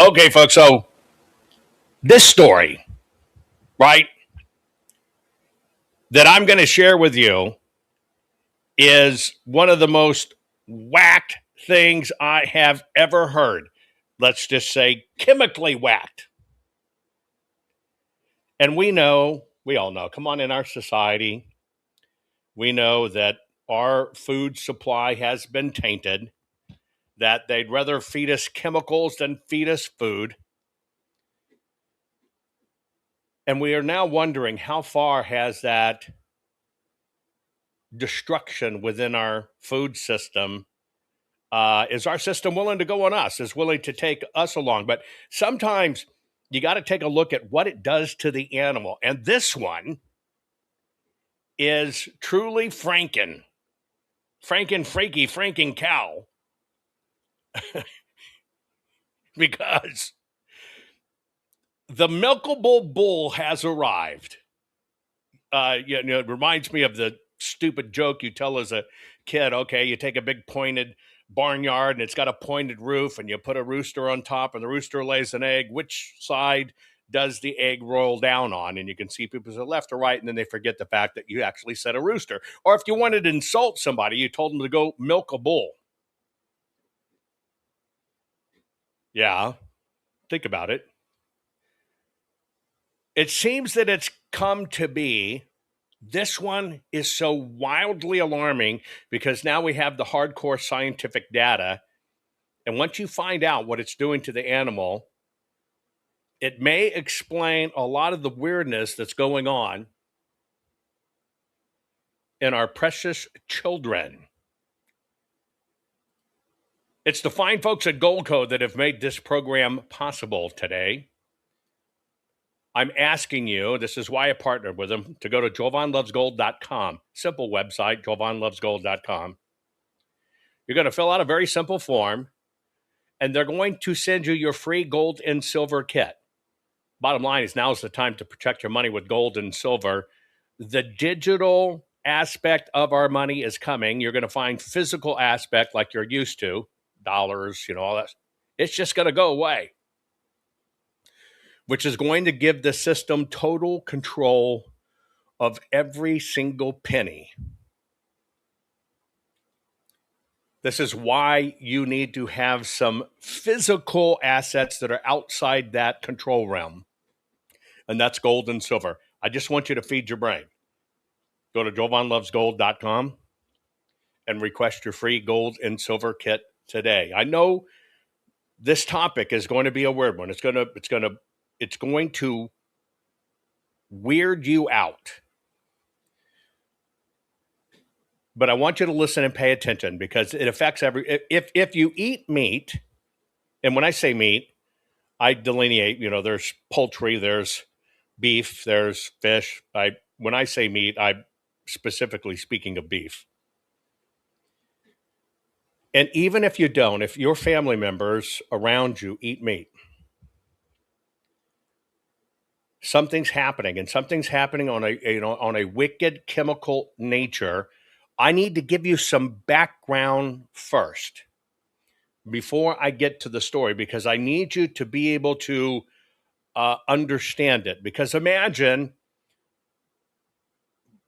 Okay, folks. So this story, right, that I'm going to share with you is one of the most whacked things I have ever heard. Let's just say chemically whacked. And we all know, come on, in our society, we know that our food supply has been tainted, that they'd rather feed us chemicals than feed us food. And we are now wondering, how far has that destruction within our food system, is our system willing to go on us, is willing to take us along? But sometimes you got to take a look at what it does to the animal. And this one is truly franking cow, because the milkable bull has arrived. It reminds me of the stupid joke you tell as a kid. Okay, you take a big pointed barnyard and it's got a pointed roof, and you put a rooster on top, and the rooster lays an egg. Which side does the egg roll down on? And you can see people say left or right, and then they forget the fact that you actually said a rooster. Or if you wanted to insult somebody, you told them to go milk a bull. Yeah, think about it. It seems that it's come to be. This one is so wildly alarming because now we have the hardcore scientific data. And once you find out what it's doing to the animal, it may explain a lot of the weirdness that's going on in our precious children. It's the fine folks at Goldco that have made this program possible today. I'm asking you, this is why I partnered with them, to go to jovanlovesgold.com. Simple website, jovanlovesgold.com. You're going to fill out a very simple form, and they're going to send you your free gold and silver kit. Bottom line is, now is the time to protect your money with gold and silver. The digital aspect of our money is coming. You're going to find physical aspect like you're used to, dollars, all that. It's just going to go away, which is going to give the system total control of every single penny. This is why you need to have some physical assets that are outside that control realm, and that's gold and silver. I just want you to feed your brain. Go to jovanlovesgold.com and request your free gold and silver kit today. I know this topic is going to be a weird one. It's going to weird you out. But I want you to listen and pay attention, because it affects if you eat meat. And when I say meat, I delineate, there's poultry, there's beef, there's fish. When I say meat, I'm specifically speaking of beef. And even if you don't, if your family members around you eat meat, something's happening, and something's happening on a wicked chemical nature. I need to give you some background first before I get to the story, because I need you to be able to understand it. Because imagine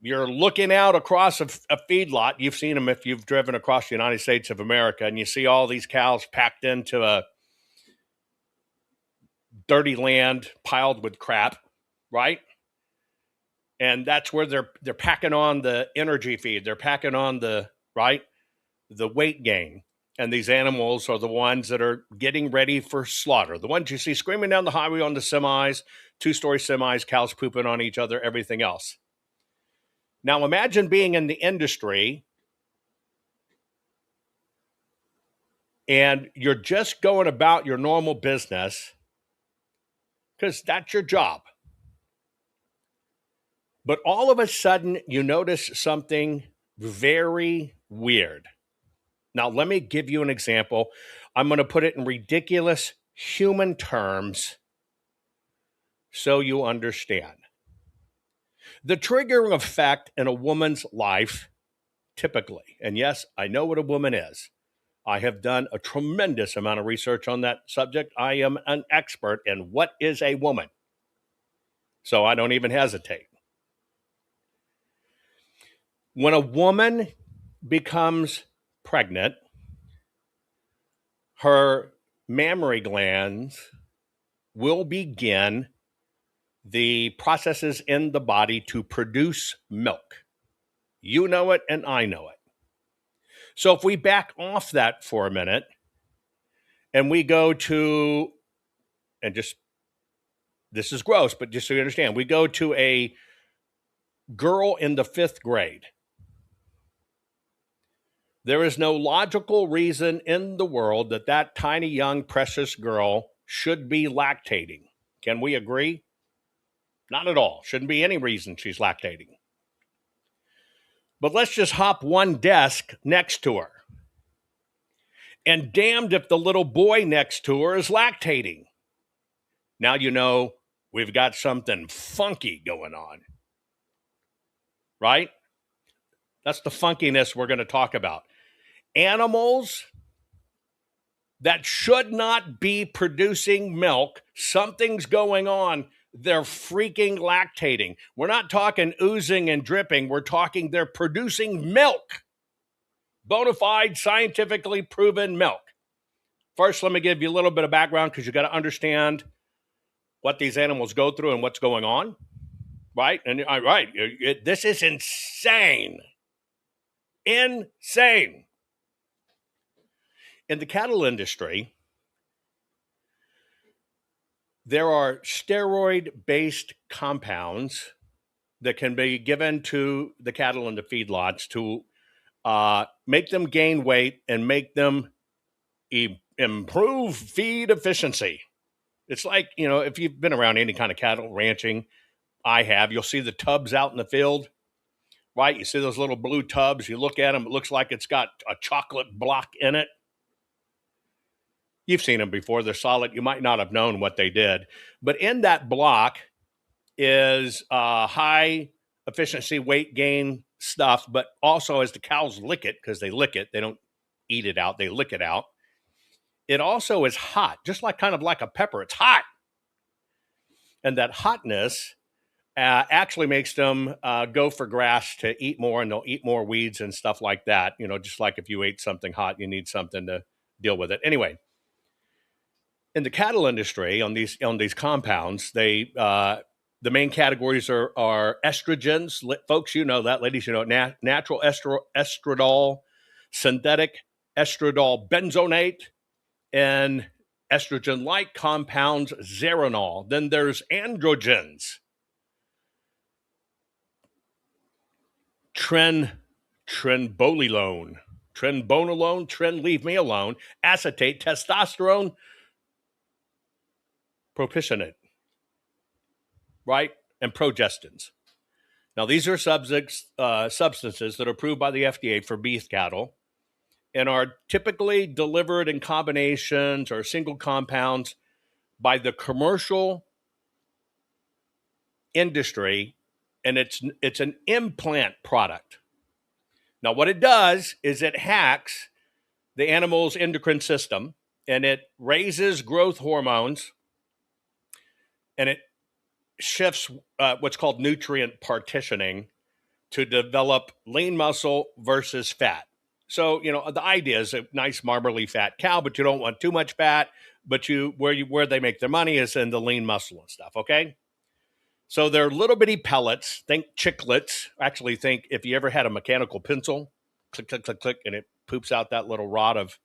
you're looking out across a feedlot. You've seen them if you've driven across the United States of America, and you see all these cows packed into a dirty land piled with crap, right? And that's where they're packing on the energy feed. They're packing on the weight gain. And these animals are the ones that are getting ready for slaughter. The ones you see screaming down the highway on the semis, 2-story semis, cows pooping on each other, everything else. Now imagine being in the industry and you're just going about your normal business because that's your job. But all of a sudden, you notice something very weird. Now, let me give you an example. I'm going to put it in ridiculous human terms so you understand. The triggering effect in a woman's life, typically, and yes, I know what a woman is. I have done a tremendous amount of research on that subject. I am an expert in what is a woman. So I don't even hesitate. When a woman becomes pregnant, her mammary glands will begin the processes in the body to produce milk. You know it, and I know it. So if we back off that for a minute and we go to, and just, this is gross, but just so you understand, we go to a girl in the 5th grade. There is no logical reason in the world that that tiny, young, precious girl should be lactating. Can we agree? Not at all. Shouldn't be any reason she's lactating. But let's just hop one desk next to her. And damned if the little boy next to her is lactating. Now you know we've got something funky going on. Right? That's the funkiness we're going to talk about. Animals that should not be producing milk, something's going on. They're freaking lactating. We're not talking oozing and dripping. We're talking they're producing milk. Bona fide, scientifically proven milk. First, let me give you a little bit of background because you got to understand what these animals go through and what's going on. Right? And right, this is insane. Insane. In the cattle industry, there are steroid-based compounds that can be given to the cattle in the feedlots to make them gain weight and make them improve feed efficiency. It's like, if you've been around any kind of cattle ranching, I have, you'll see the tubs out in the field, right? You see those little blue tubs. You look at them, it looks like it's got a chocolate block in it. You've seen them before. They're solid. You might not have known what they did. But in that block is high efficiency weight gain stuff, but also as the cows lick it, because they lick it, they don't eat it out, they lick it out. It also is hot, just like kind of like a pepper. It's hot. And that hotness actually makes them go for grass to eat more, and they'll eat more weeds and stuff like that. Just like if you ate something hot, you need something to deal with it. Anyway, in the cattle industry, on these compounds, they the main categories are estrogens. Folks, you know that. Ladies, you know natural estradiol, synthetic estradiol benzonate, and estrogen-like compounds, zeranol. Then there's androgens. Trenbolone, leave me alone, acetate, testosterone, propionate, right? And progestins. Now, these are substances that are approved by the FDA for beef cattle and are typically delivered in combinations or single compounds by the commercial industry, and it's an implant product. Now, what it does is it hacks the animal's endocrine system, and it raises growth hormones, and it shifts what's called nutrient partitioning to develop lean muscle versus fat. So, the idea is a nice marbly fat cow, but you don't want too much fat, but where they make their money is in the lean muscle and stuff, okay? So they're little bitty pellets. Think chiclets. Actually, think if you ever had a mechanical pencil, click, click, click, click, and it poops out that little rod of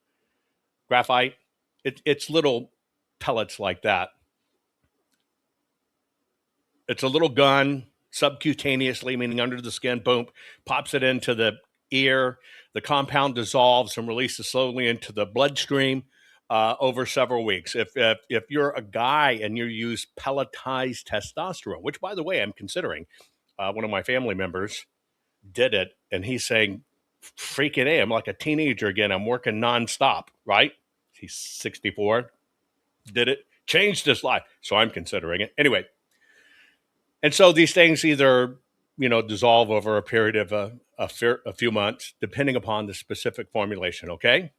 graphite. It's little pellets like that. It's a little gun, subcutaneously, meaning under the skin, boom, pops it into the ear. The compound dissolves and releases slowly into the bloodstream over several weeks. If you're a guy and you use pelletized testosterone, which, by the way, I'm considering, one of my family members did it, and he's saying, freaking A, I'm like a teenager again. I'm working nonstop, right? He's 64, did it, changed his life. So I'm considering it. Anyway, and so these things either, dissolve over a period of a few months, depending upon the specific formulation, okay?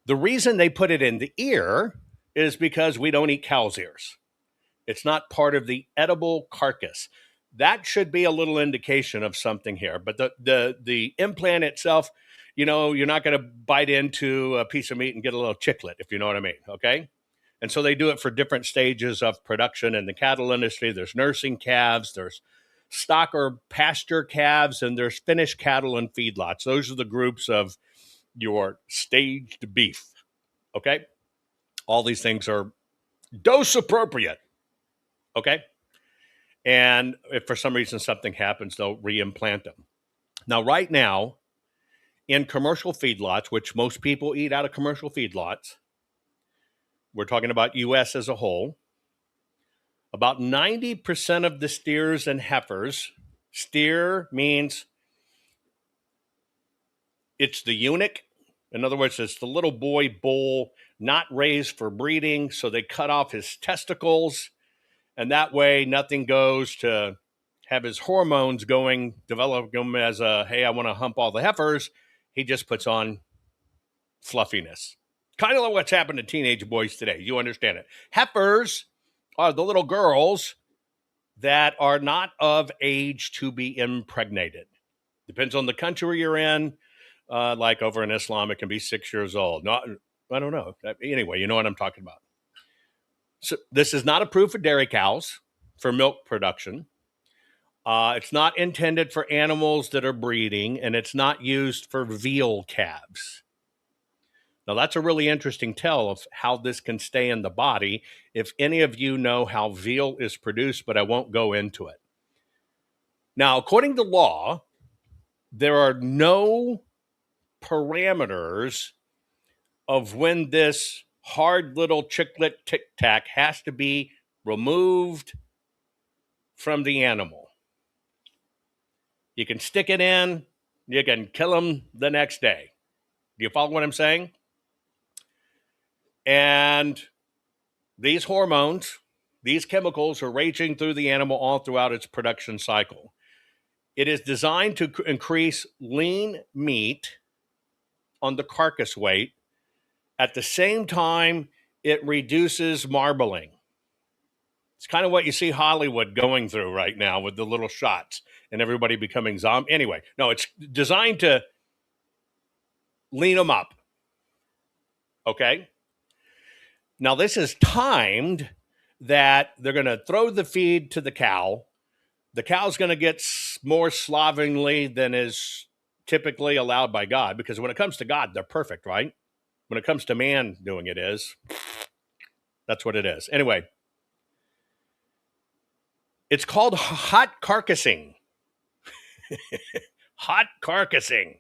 The reason they put it in the ear is because we don't eat cow's ears. It's not part of the edible carcass. That should be a little indication of something here. But the implant itself, you're not going to bite into a piece of meat and get a little chiclet, if you know what I mean, okay? And so they do it for different stages of production in the cattle industry. There's nursing calves, there's stock or pasture calves, and there's finished cattle and feedlots. Those are the groups of your staged beef, okay? All these things are dose appropriate, okay? And if for some reason something happens, they'll reimplant them. Now, right now, in commercial feedlots, which most people eat out of commercial feedlots, we're talking about U.S. as a whole, about 90% of the steers and heifers, steer means it's the eunuch. In other words, it's the little boy bull not raised for breeding, so they cut off his testicles, and that way nothing goes to have his hormones going, develop him as hey, I want to hump all the heifers. He just puts on fluffiness. Kind of like what's happened to teenage boys today. You understand it. Heifers are the little girls that are not of age to be impregnated. Depends on the country you're in. Like over in Islam, it can be 6 years old. No, I don't know. Anyway, you know what I'm talking about. So this is not approved for dairy cows for milk production. It's not intended for animals that are breeding, and it's not used for veal calves. Now, that's a really interesting tell of how this can stay in the body. If any of you know how veal is produced, but I won't go into it. Now, according to law, there are no parameters of when this hard little chiclet tic tac has to be removed from the animal. You can stick it in, you can kill them the next day. Do you follow what I'm saying? And these hormones, these chemicals are raging through the animal all throughout its production cycle. It is designed to increase lean meat on the carcass weight. At the same time, it reduces marbling. It's kind of what you see Hollywood going through right now with the little shots and everybody becoming zombie. Anyway, no, it's designed to lean them up. Okay? Now, this is timed that they're going to throw the feed to the cow. The cow's going to get more slovenly than is typically allowed by God, because when it comes to God, they're perfect, right? When it comes to man doing it that's what it is. Anyway, it's called hot carcassing. Hot carcassing.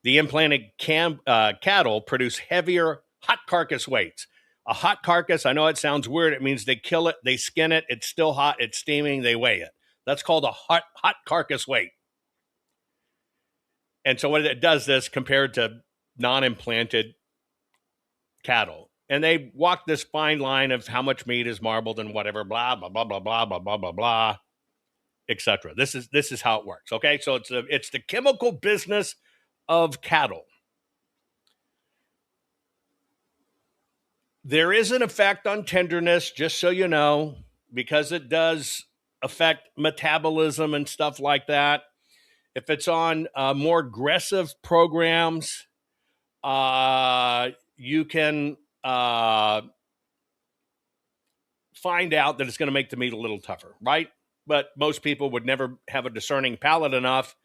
The implanted cattle produce heavier hot carcass weights. A hot carcass, I know it sounds weird. It means they kill it, they skin it, it's still hot, it's steaming, they weigh it. That's called a hot carcass weight. And so when it does this compared to non-implanted cattle, and they walk this fine line of how much meat is marbled and whatever, blah, blah, blah, blah, blah, blah, blah, blah, blah, etc. This is how it works, okay? So it's the chemical business of cattle. There is an effect on tenderness, just so you know, because it does affect metabolism and stuff like that. If it's on more aggressive programs, you can find out that it's going to make the meat a little tougher, right? But most people would never have a discerning palate enough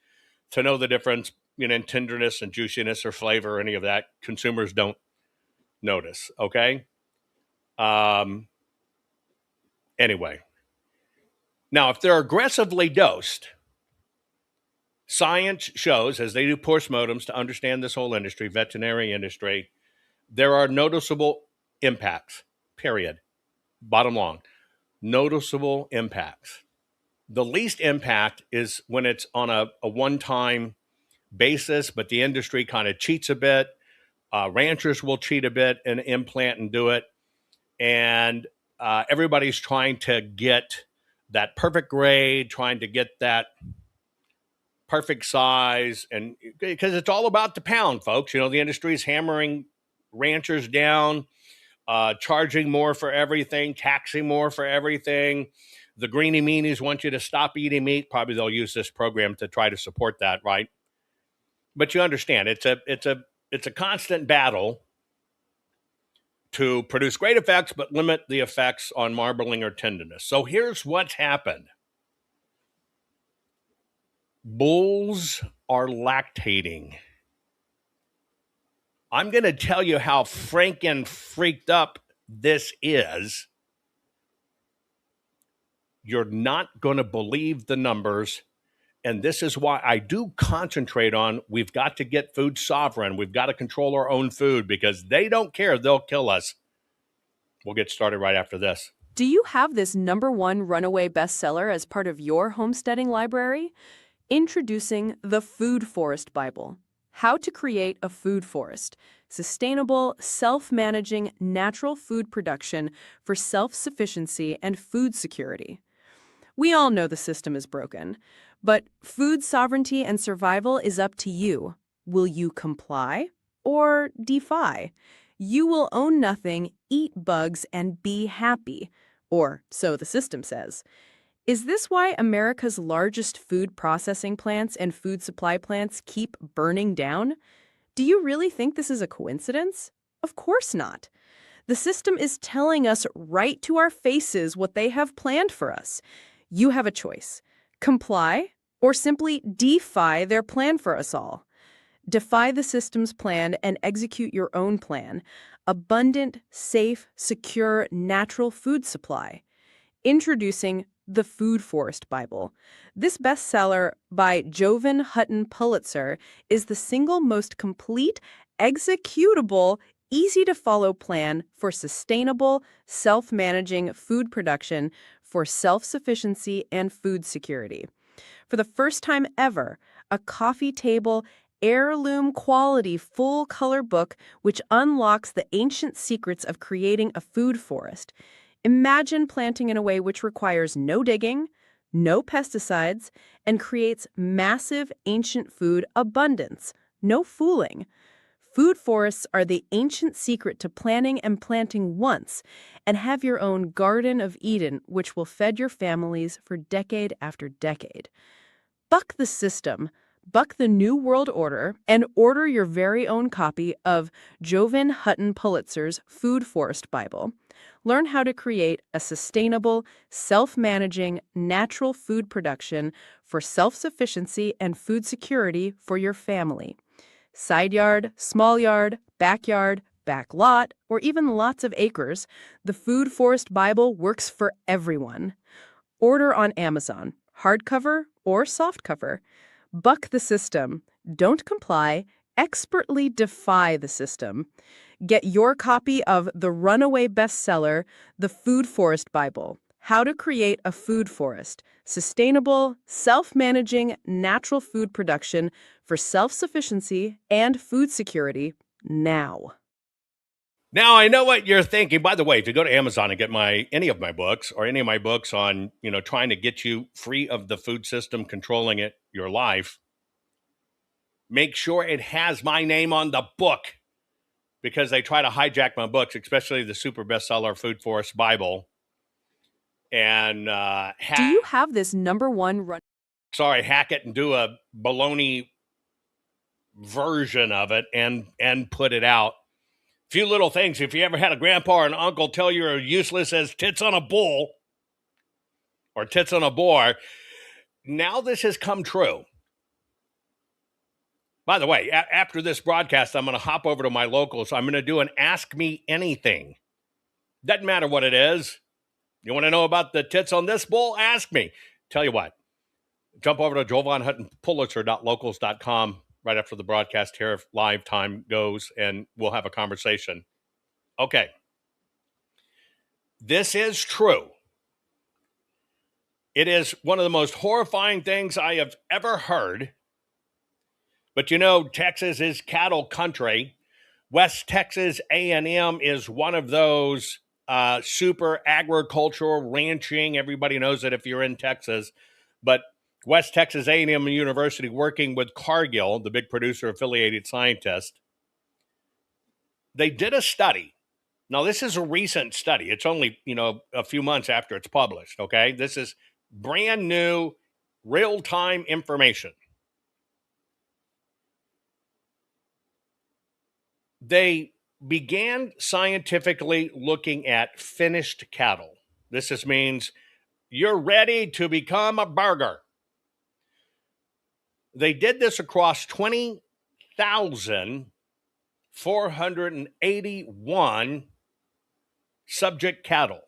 to know the difference, in tenderness and juiciness or flavor or any of that. Consumers don't notice, okay? Anyway. Now, if they're aggressively dosed, science shows, as they do postmortems to understand this whole industry, veterinary industry, there are noticeable impacts, period. Bottom line, noticeable impacts. The least impact is when it's on a one-time basis, but the industry kind of cheats a bit. Ranchers will cheat a bit and implant and do it. And everybody's trying to get that perfect grade, trying to get that perfect size. And because it's all about the pound, folks. The industry is hammering ranchers down, charging more for everything, taxing more for everything. The greenie meanies want you to stop eating meat. Probably they'll use this program to try to support that, right? But you understand, it's a constant battle to produce great effects, but limit the effects on marbling or tenderness. So here's what's happened. Bulls are lactating. I'm going to tell you how franken freaked up this is. You're not going to believe the numbers. And this is why I do concentrate on we've got to get food sovereign. We've got to control our own food because they don't care. They'll kill us. We'll get started right after this. Do you have this #1 runaway bestseller as part of your homesteading library? Introducing the Food Forest Bible. How to create a food forest. Sustainable, self-managing, natural food production for self-sufficiency and food security. We all know the system is broken, but food sovereignty and survival is up to you. Will you comply or defy? You will own nothing, eat bugs, and be happy. Or so the system says. Is this why America's largest food processing plants and food supply plants keep burning down? Do you really think this is a coincidence? Of course not. The system is telling us right to our faces what they have planned for us. You have a choice. Comply or simply defy their plan for us all. Defy the system's plan and execute your own plan. Abundant, safe, secure, natural food supply. Introducing the Food Forest Bible. This bestseller by Jovan Hutton Pulitzer is the single most complete, executable, easy-to-follow plan for sustainable, self-managing food production for self-sufficiency and food security. For the first time ever, a coffee table, heirloom quality full-color book which unlocks the ancient secrets of creating a food forest. Imagine planting in a way which requires no digging, no pesticides, and creates massive ancient food abundance. No fooling. Food forests are the ancient secret to planning and planting once, and have your own Garden of Eden, which will feed your families for decade after decade. Buck the system, buck the New World Order, and order your very own copy of Jovan Hutton Pulitzer's Food Forest Bible. Learn how to create a sustainable, self-managing, natural food production for self-sufficiency and food security for your family. Side yard, small yard, backyard, back lot, or even lots of acres, the Food Forest Bible works for everyone. Order on Amazon, hardcover or softcover. Buck the system. Don't comply. Expertly defy the system. Get your copy of the runaway bestseller, The Food Forest Bible, How to Create a Food Forest, Sustainable, Self-Managing, Natural Food Production for Self-Sufficiency and Food Security, now. Now, I know what you're thinking. By the way, if you go to Amazon and get any of my books or any of my books on, trying to get you free of the food system, controlling it, your life, make sure it has my name on the book. Because they try to hijack my books, especially the super bestseller Food Forest Bible. And do you have this #1 hack it and do a baloney version of it and put it out. Few little things. If you ever had a grandpa or an uncle tell you you're useless as tits on a bull or tits on a boar, now this has come true. By the way, after this broadcast, I'm going to hop over to my locals. I'm going to do an Ask Me Anything. Doesn't matter what it is. You want to know about the tits on this bull? Ask me. Tell you what, jump over to jovanhuttonpulitzer.locals.com right after the broadcast here, if live time goes, and we'll have a conversation. Okay. This is true. It is one of the most horrifying things I have ever heard. But Texas is cattle country. West Texas A&M is one of those super agricultural ranching. Everybody knows it if you're in Texas. But West Texas A&M University, working with Cargill, the big producer affiliated scientist, they did a study. Now, this is a recent study. It's only, a few months after it's published, okay? This is brand new, real-time information. They began scientifically looking at finished cattle. This just means you're ready to become a burger. They did this across 20,481 subject cattle.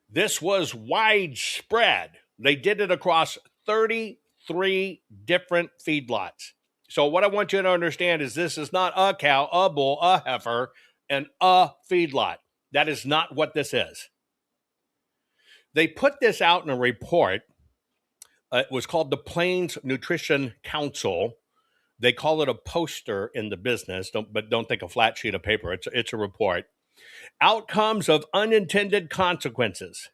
This was widespread. They did it across 33 different feedlots. So what I want you to understand is this is not a cow, a bull, a heifer, and a feedlot. That is not what this is. They put this out in a report. It was called the Plains Nutrition Council. They call it a poster in the business, but don't think a flat sheet of paper. It's a report. Outcomes of unintended consequences.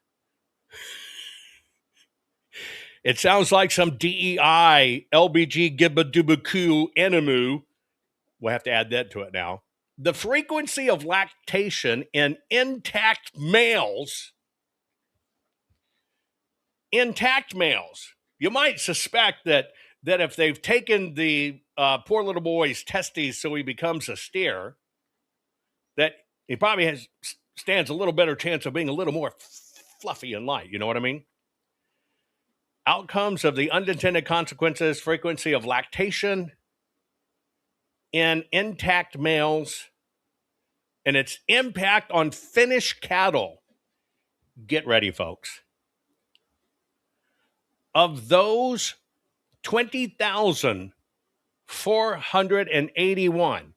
It sounds like some DEI, LBG, Gibbadubaku, Enemu. We'll have to add that to it now. The frequency of lactation in intact males. Intact males. You might suspect that if they've taken the poor little boy's testes so he becomes a steer, that he probably stands a little better chance of being a little more fluffy and light. You know what I mean? Outcomes of the unintended consequences, frequency of lactation in intact males, and its impact on finished cattle. Get ready, folks. Of those 20,481,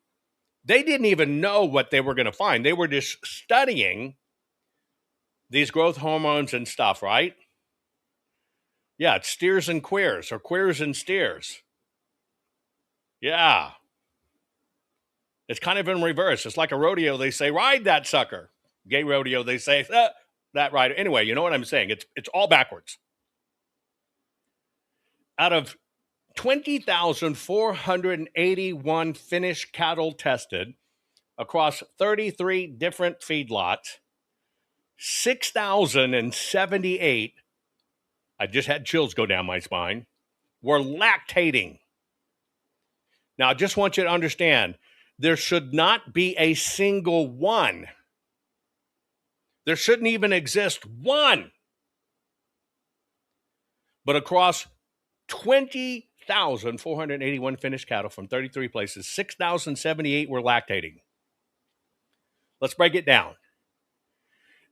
they didn't even know what they were going to find. They were just studying these growth hormones and stuff, right? Yeah, it's steers and queers, or queers and steers. Yeah. It's kind of in reverse. It's like a rodeo. They say, ride that sucker. Gay rodeo, they say, that rider. Anyway, you know what I'm saying? It's all backwards. Out of 20,481 finished cattle tested across 33 different feedlots, 6,078, I just had chills go down my spine, were lactating. Now, I just want you to understand, there should not be a single one. There shouldn't even exist one. But across 20,481 finished cattle from 33 places, 6,078 were lactating. Let's break it down.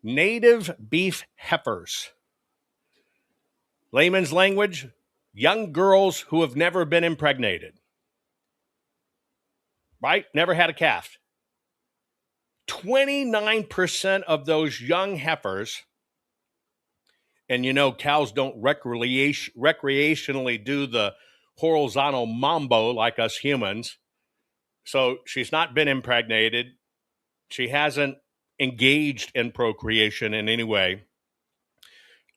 Native beef heifers. Layman's language, young girls who have never been impregnated. Right? Never had a calf. 29% of those young heifers, and cows don't recreationally do the horizontal mambo like us humans. So she's not been impregnated. She hasn't engaged in procreation in any way.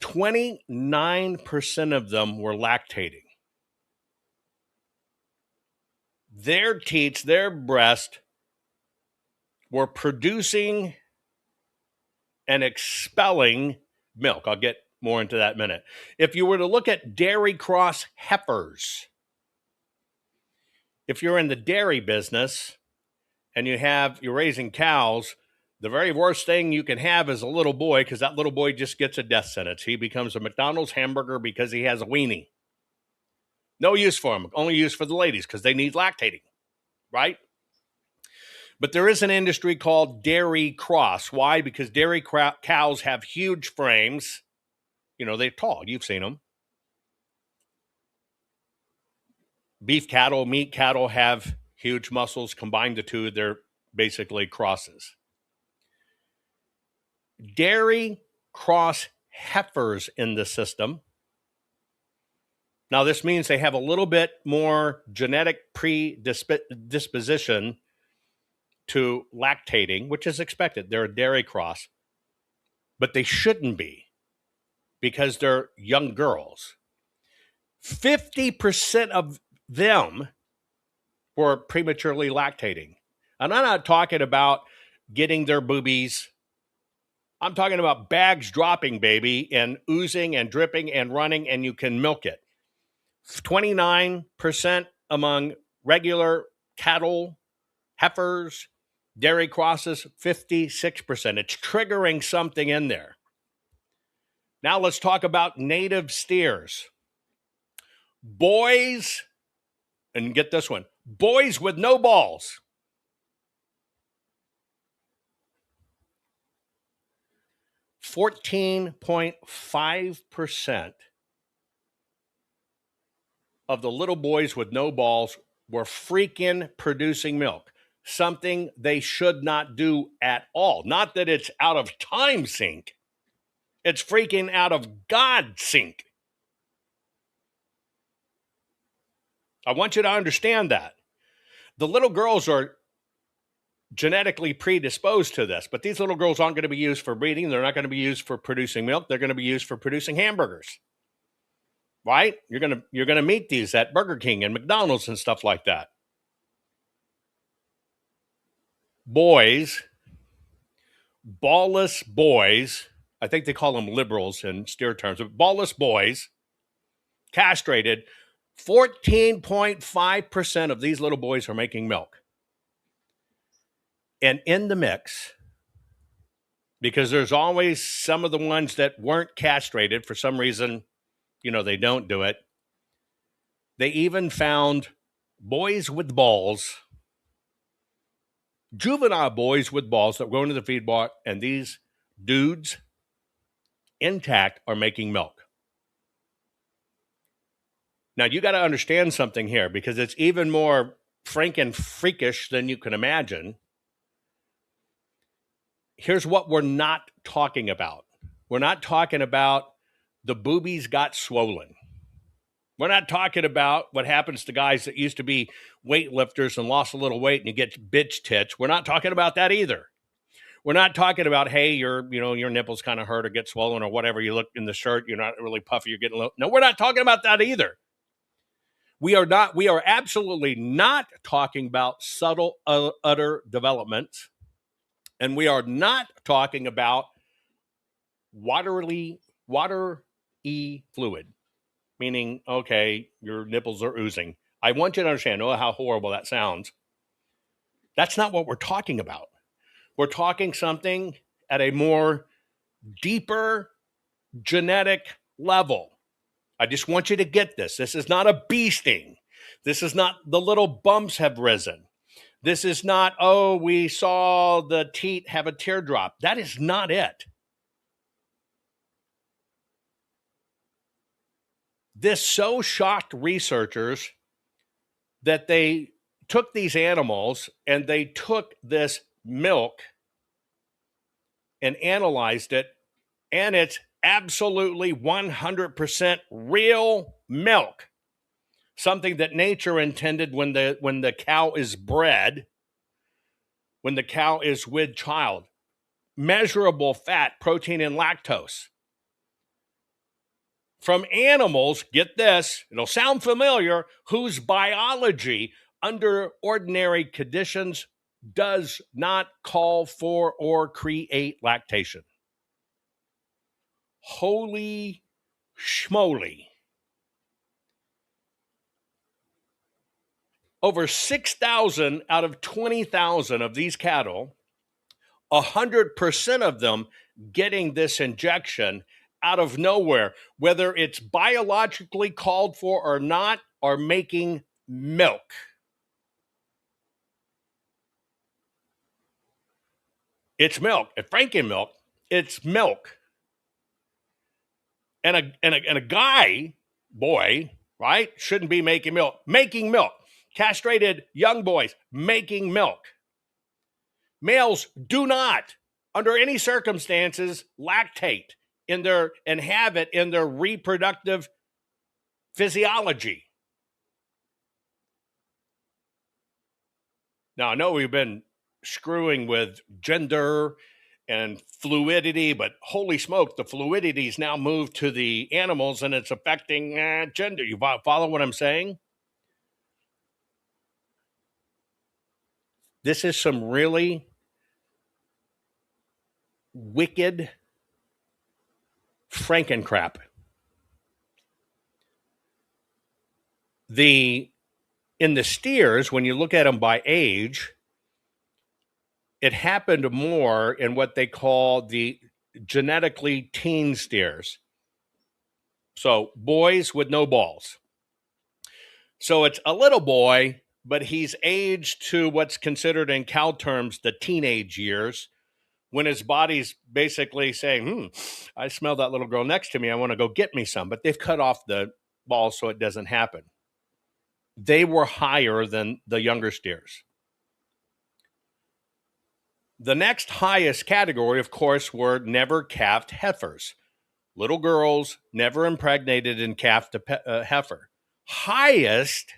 29% of them were lactating. Their teats, their breast, were producing and expelling milk. I'll get more into that in a minute. If you were to look at dairy cross heifers, if you're in the dairy business and you're raising cows, the very worst thing you can have is a little boy, because that little boy just gets a death sentence. He becomes a McDonald's hamburger because he has a weenie. No use for him. Only use for the ladies because they need lactating, right? But there is an industry called dairy cross. Why? Because dairy cows have huge frames. They're tall. You've seen them. Beef cattle, meat cattle have huge muscles. Combine the two, they're basically crosses. Dairy cross heifers in the system. Now, this means they have a little bit more genetic predisposition to lactating, which is expected. They're a dairy cross, but they shouldn't be because they're young girls. 50% of them were prematurely lactating. And I'm not talking about getting their boobies. I'm talking about bags dropping, baby, and oozing and dripping and running, and you can milk it. 29% among regular cattle, heifers, dairy crosses, 56%. It's triggering something in there. Now let's talk about native steers. Boys, and get this one, boys with no balls. 14.5% of the little boys with no balls were freaking producing milk, something they should not do at all. Not that it's out of time sync, it's freaking out of God sync. I want you to understand that. The little girls are genetically predisposed to this, but these little girls aren't going to be used for breeding. They're not going to be used for producing milk. They're going to be used for producing hamburgers. Right? You're going to meet these at Burger King and McDonald's and stuff like that. Boys, ballless boys, I think they call them liberals in steer terms, but ballless boys, castrated, 14.5% of these little boys are making milk. And in the mix, because there's always some of the ones that weren't castrated for some reason, they don't do it. They even found boys with balls, juvenile boys with balls that go into the feed bar, and these dudes intact are making milk. Now, you got to understand something here, because it's even more frank and freakish than you can imagine. Here's what we're not talking about. We're not talking about the boobies got swollen. We're not talking about what happens to guys that used to be weightlifters and lost a little weight and you get bitch tits. We're not talking about that either. We're not talking about, hey, your nipples kind of hurt or get swollen or whatever. You look in the shirt, you're not really puffy, you're getting low. No, we're not talking about that either. We are absolutely not talking about subtle udder development. And we are not talking about watery fluid, meaning, okay, your nipples are oozing. I want you to understand, how horrible that sounds. That's not what we're talking about. We're talking something at a more deeper genetic level. I just want you to get this. This is not a bee sting. This is not the little bumps have risen. This is not, we saw the teat have a teardrop. That is not it. This so shocked researchers that they took these animals and they took this milk and analyzed it, and it's absolutely 100% real milk. Something that nature intended when the cow is bred, when the cow is with child. Measurable fat, protein, and lactose. From animals, get this, it'll sound familiar, whose biology under ordinary conditions does not call for or create lactation. Holy schmoly. Over 6,000 out of 20,000 of these cattle, 100% of them getting this injection out of nowhere, whether it's biologically called for or not, are making milk. It's milk. It's Franken milk. It's milk. And a guy, boy, right, shouldn't be making milk. Making milk. Castrated young boys making milk. Males do not, under any circumstances, lactate and have it in their reproductive physiology. Now, I know we've been screwing with gender and fluidity, but holy smoke, the fluidity's now moved to the animals and it's affecting gender. You follow what I'm saying? This is some really wicked Frankencrap. In the steers, when you look at them by age, it happened more in what they call the genetically teen steers. So boys with no balls. So it's a little boy, but he's aged to what's considered in cow terms the teenage years, when his body's basically saying, I smell that little girl next to me. I want to go get me some. But they've cut off the balls so it doesn't happen. They were higher than the younger steers. The next highest category, of course, were never calved heifers. Little girls never impregnated and calved a heifer. Highest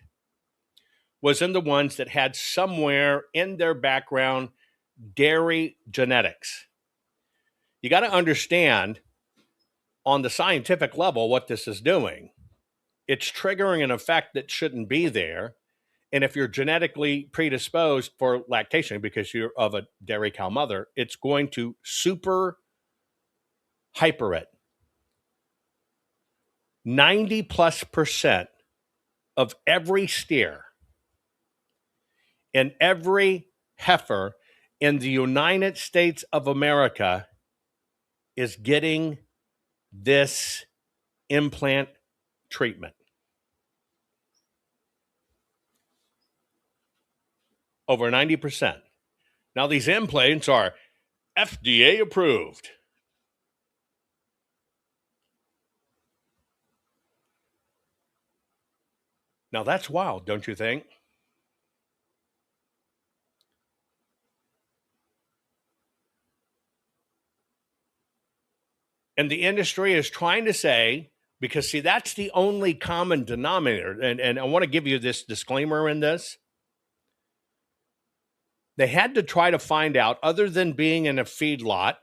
was in the ones that had somewhere in their background dairy genetics. You got to understand on the scientific level what this is doing. It's triggering an effect that shouldn't be there. And if you're genetically predisposed for lactation because you're of a dairy cow mother, it's going to super hyper it. 90+% of every steer and every heifer in the United States of America is getting this implant treatment. Over 90%. Now, these implants are FDA approved. Now, that's wild, don't you think? And the industry is trying to say, because, see, that's the only common denominator. And I want to give you this disclaimer in this. They had to try to find out, other than being in a feedlot,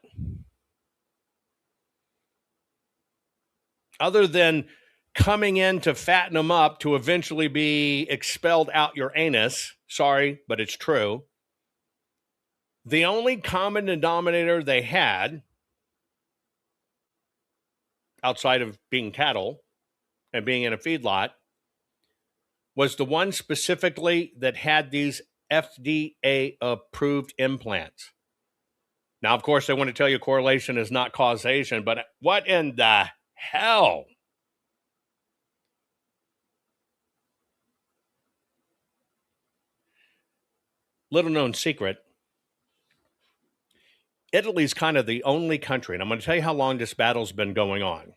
other than coming in to fatten them up to eventually be expelled out your anus. Sorry, but it's true. The only common denominator they had, outside of being cattle and being in a feedlot, was the one specifically that had these FDA-approved implants. Now, of course, they want to tell you correlation is not causation, but what in the hell? Little known secret, Italy's kind of the only country, and I'm going to tell you how long this battle's been going on.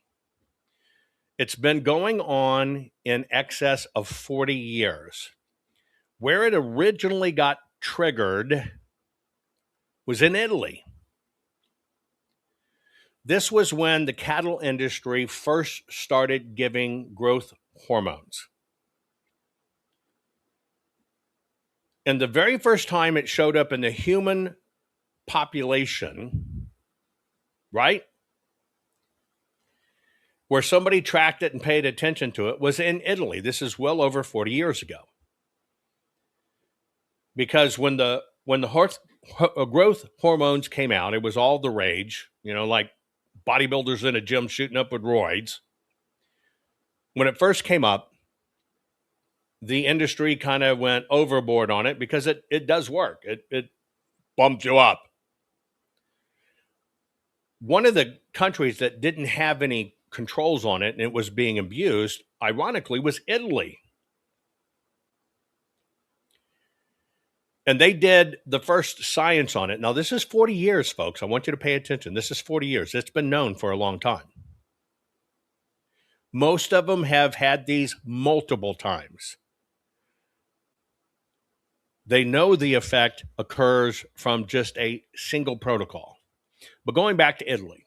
It's been going on in excess of 40 years. Where it originally got triggered was in Italy. This was when the cattle industry first started giving growth hormones. And the very first time it showed up in the human population, right, where somebody tracked it and paid attention to it, was in Italy. This is well over 40 years ago. Because when the growth hormones came out, it was all the rage, like bodybuilders in a gym shooting up with roids. When it first came up, the industry kind of went overboard on it because it does work. It bumps you up. One of the countries that didn't have any controls on it and it was being abused, ironically, was Italy. And they did the first science on it. Now, this is 40 years, folks. I want you to pay attention. This is 40 years. It's been known for a long time. Most of them have had these multiple times. They know the effect occurs from just a single protocol. But going back to Italy,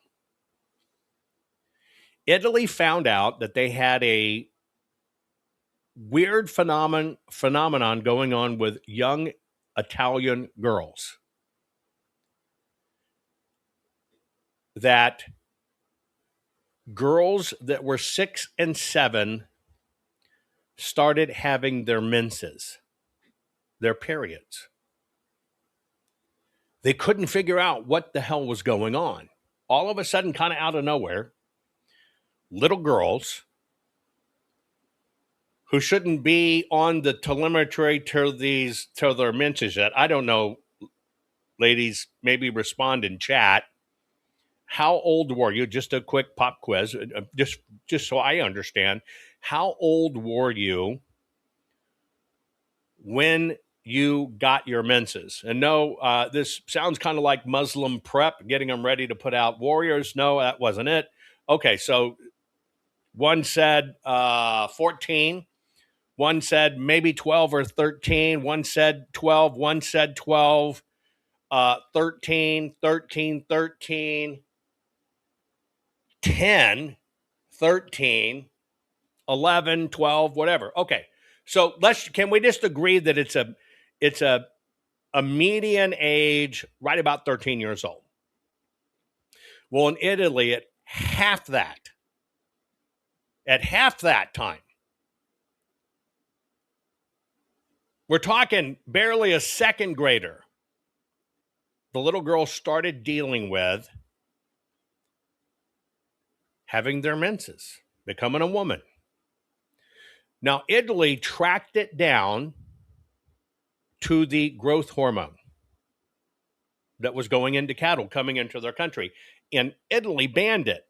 Italy found out that they had a weird phenomenon going on with young Italian girls. That girls that were 6 and 7 started having their menses, their periods. They couldn't figure out what the hell was going on. All of a sudden, kind of out of nowhere, little girls who shouldn't be on the telemetry till their menses yet. I don't know, ladies, maybe respond in chat. How old were you? Just a quick pop quiz, just so I understand. How old were you when you got your menses? And no, this sounds kind of like Muslim prep, getting them ready to put out warriors. No, that wasn't it. Okay, so one said 14. One said maybe 12 or 13. One said 12. One said 12, 13, 13, 13, 10, 13, 11, 12, whatever. Okay. So can we just agree that it's a median age right about 13 years old? Well, in Italy, at half that time, we're talking barely a second grader, the little girl started dealing with having their menses, becoming a woman. Now, Italy tracked it down to the growth hormone that was going into cattle coming into their country. And Italy banned it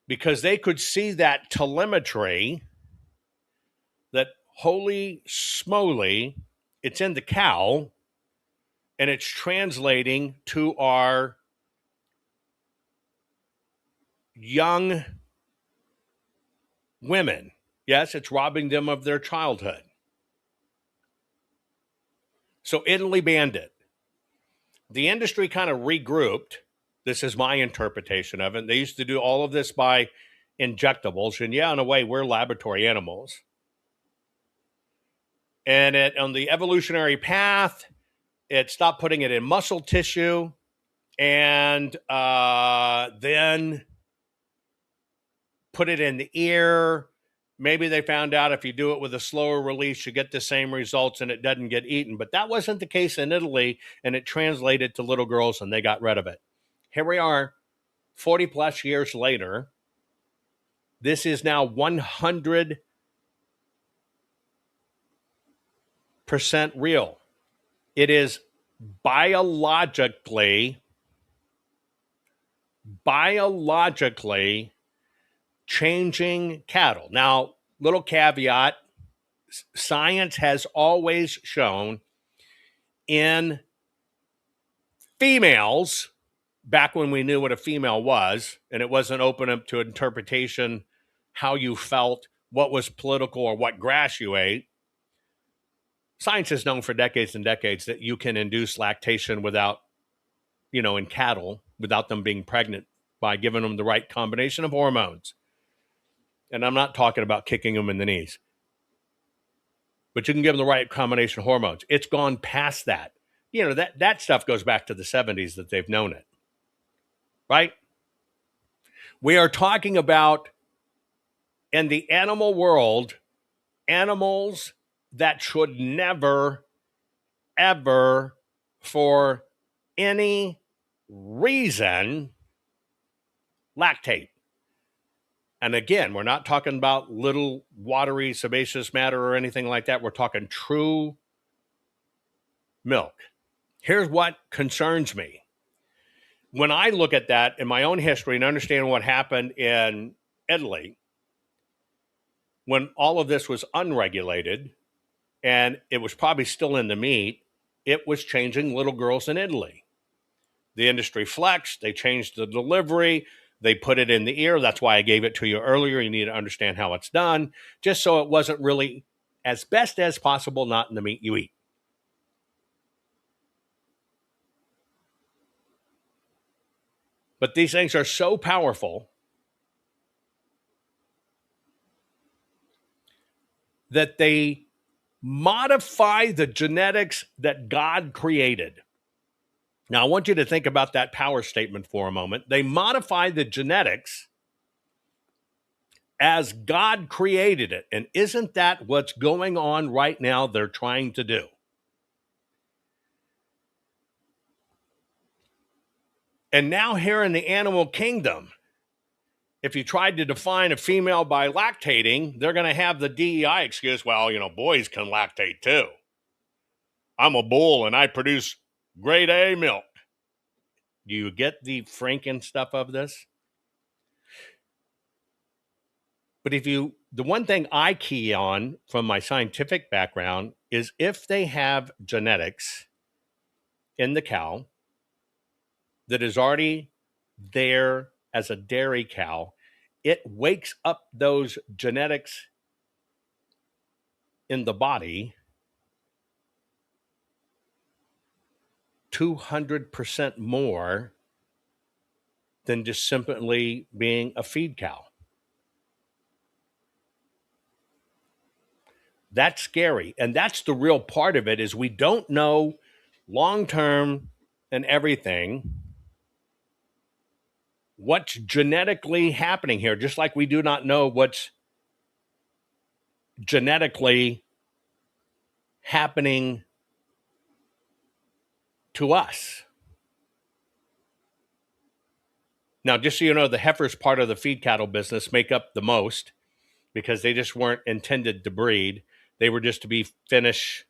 because they could see that telemetry that, holy smoly, it's in the cow and it's translating to our young women. Yes, it's robbing them of their childhood. So Italy banned it. The industry kind of regrouped. This is my interpretation of it. They used to do all of this by injectables. And yeah, in a way, we're laboratory animals. And on the evolutionary path, it stopped putting it in muscle tissue. And then put it in the ear. Maybe they found out if you do it with a slower release, you get the same results and it doesn't get eaten. But that wasn't the case in Italy, and it translated to little girls and they got rid of it. Here we are, 40 plus years later. This is now 100% real. It is biologically changing cattle. Now, little caveat, science has always shown in females, back when we knew what a female was, and it wasn't open up to interpretation how you felt, what was political, or what grass you ate. Science has known for decades and decades that you can induce lactation without, in cattle, without them being pregnant by giving them the right combination of hormones. And I'm not talking about kicking them in the knees. But you can give them the right combination of hormones. It's gone past that. That stuff goes back to the 70s that they've known it. Right? We are talking about, in the animal world, animals that should never, ever, for any reason, lactate. And again, we're not talking about little watery sebaceous matter or anything like that. We're talking true milk. Here's what concerns me. When I look at that in my own history and understand what happened in Italy, when all of this was unregulated and it was probably still in the meat, it was changing little girls in Italy. The industry flexed. They changed the delivery. They put it in the ear. That's why I gave it to you earlier. You need to understand how it's done, just so it wasn't really, as best as possible, not in the meat you eat. But these things are so powerful that they modify the genetics that God created. Now, I want you to think about that power statement for a moment. They modify the genetics as God created it. And isn't that what's going on right now they're trying to do? And now here in the animal kingdom, if you tried to define a female by lactating, they're going to have the DEI excuse, well, boys can lactate too. I'm a bull and I produce grade A milk. Do you get the Franken stuff of this? But the one thing I key on from my scientific background is if they have genetics in the cow that is already there as a dairy cow, it wakes up those genetics in the body 200% more than just simply being a feed cow. That's scary. And that's the real part of it, is we don't know long-term and everything what's genetically happening here, just like we do not know what's genetically happening to us. Now, just so you know, the heifers part of the feed cattle business make up the most because they just weren't intended to breed. They were just to be finished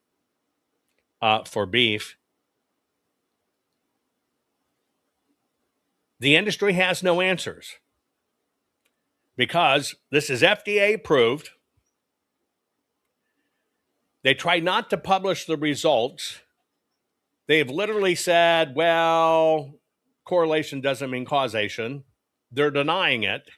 for beef. The industry has no answers because this is FDA approved. They try not to publish the results. They've literally said, well, correlation doesn't mean causation. They're denying it.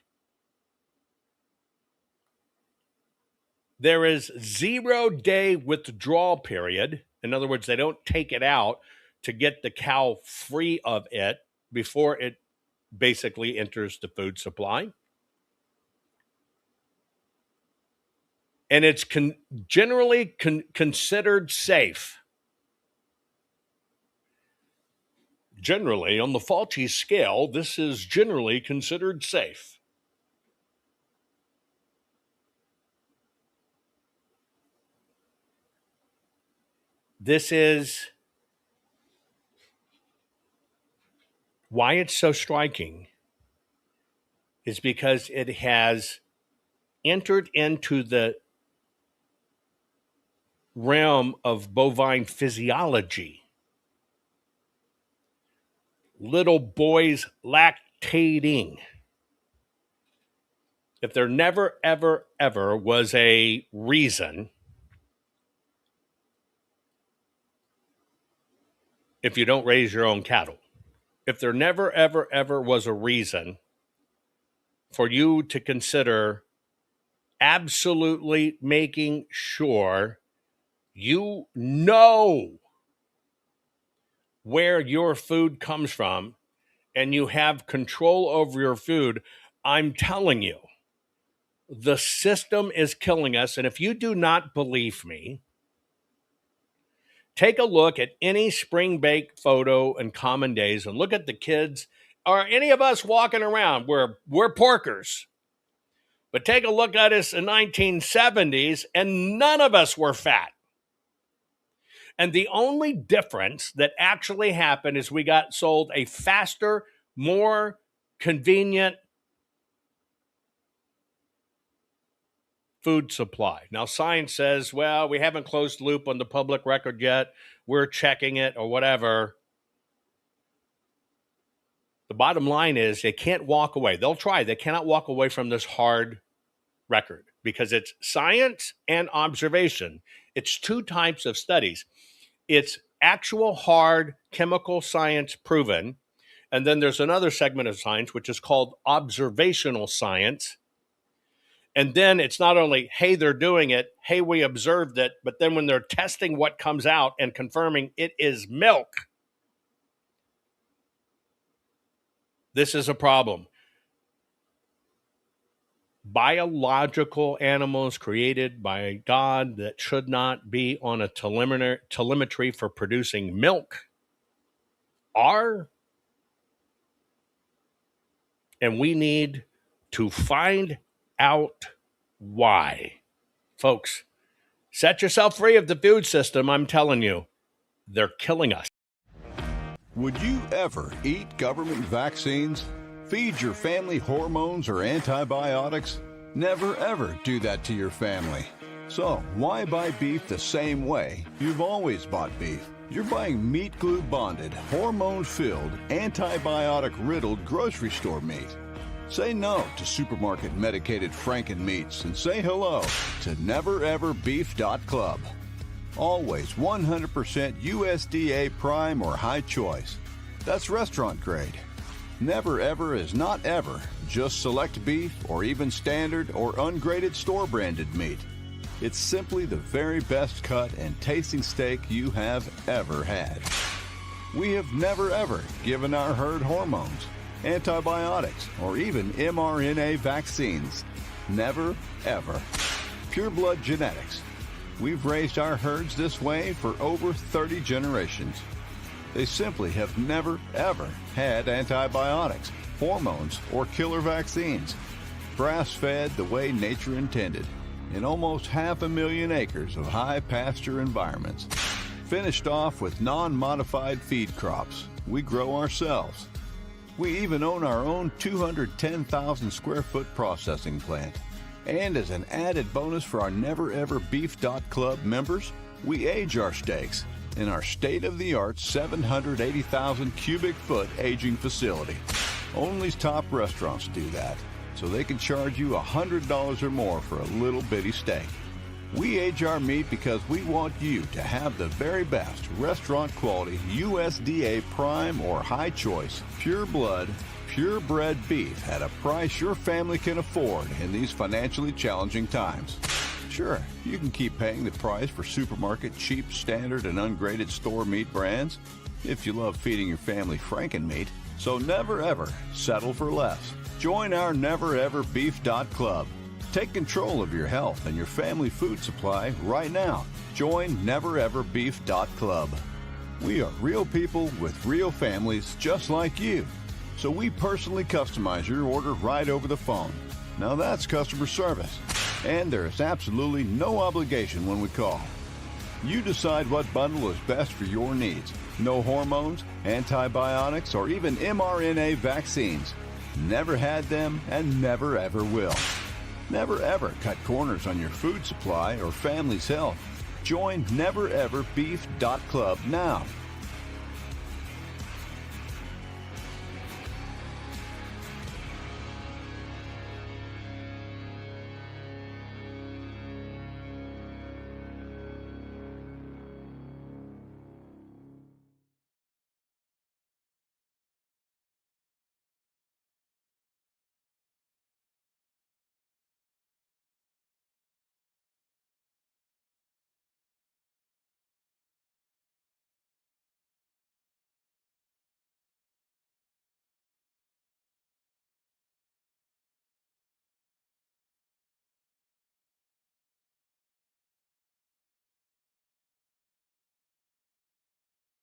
There is 0-day withdrawal period. In other words, they don't take it out to get the cow free of it before it basically enters the food supply. And it's generally considered safe. Generally, on the Fauci scale, this is generally considered safe. This is why it's so striking, is because it has entered into the realm of bovine physiology. Little boys lactating. If there never, ever, ever was a reason, if you don't raise your own cattle, if there never, ever, ever was a reason for you to consider absolutely making sure you know where your food comes from and you have control over your food, I'm telling you, the system is killing us. And if you do not believe me, take a look at any spring bake photo and common days and look at the kids or any of us walking around. We're porkers. But take a look at us in 1970s and none of us were fat. And the only difference that actually happened is we got sold a faster, more convenient food supply. Now, science says, well, we haven't closed the loop on the public record yet. We're checking it or whatever. The bottom line is they can't walk away. They'll try. They cannot walk away from this hard record because it's science and observation. It's two types of studies. It's actual hard chemical science proven. And then there's another segment of science, which is called observational science. And then it's not only, hey, they're doing it, hey, we observed it, but then when they're testing what comes out and confirming it is milk, this is a problem. Biological animals created by God that should not be on a telemetry for producing milk are, and we need to find out why. Folks, set yourself free of the food system. I'm telling you, they're killing us. Would you ever eat government vaccines? Feed your family hormones or antibiotics? Never ever do that to your family. So, why buy beef the same way you've always bought beef? You're buying meat glue bonded, hormone-filled, antibiotic-riddled grocery store meat. Say no to supermarket medicated Franken meats and say hello to NeverEverBeef.club. Always 100% USDA prime or high choice. That's restaurant grade. Never Ever is not ever just select beef or even standard or ungraded store branded meat. It's simply the very best cut and tasting steak you have ever had. We have never ever given our herd hormones, antibiotics, or even mRNA vaccines. Never ever. Pure blood genetics. We've raised our herds this way for over 30 generations. They simply have never, ever had antibiotics, hormones, or killer vaccines. Grass-fed the way nature intended, in almost 500,000 acres of high pasture environments. Finished off with non-modified feed crops we grow ourselves. We even own our own 210,000 square foot processing plant. And as an added bonus for our NeverEverBeef.club members, we age our steaks in our state-of-the-art 780,000 cubic foot aging facility. Only top restaurants do that, so they can charge you $100 or more for a little bitty steak. We age our meat because we want you to have the very best restaurant quality USDA prime or high choice, pure blood, purebred beef at a price your family can afford in these financially challenging times. Sure, you can keep paying the price for supermarket cheap, standard, and ungraded store meat brands if you love feeding your family Franken meat. So never ever settle for less. Join our NeverEverBeef.club. Take control of your health and your family food supply right now. Join NeverEverBeef.club. We are real people with real families just like you. So we personally customize your order right over the phone. Now that's customer service. And there is absolutely no obligation when we call. You decide what bundle is best for your needs. No hormones, antibiotics, or even mRNA vaccines. Never had them and never ever will. Never ever cut corners on your food supply or family's health. Join NeverEverBeef.club now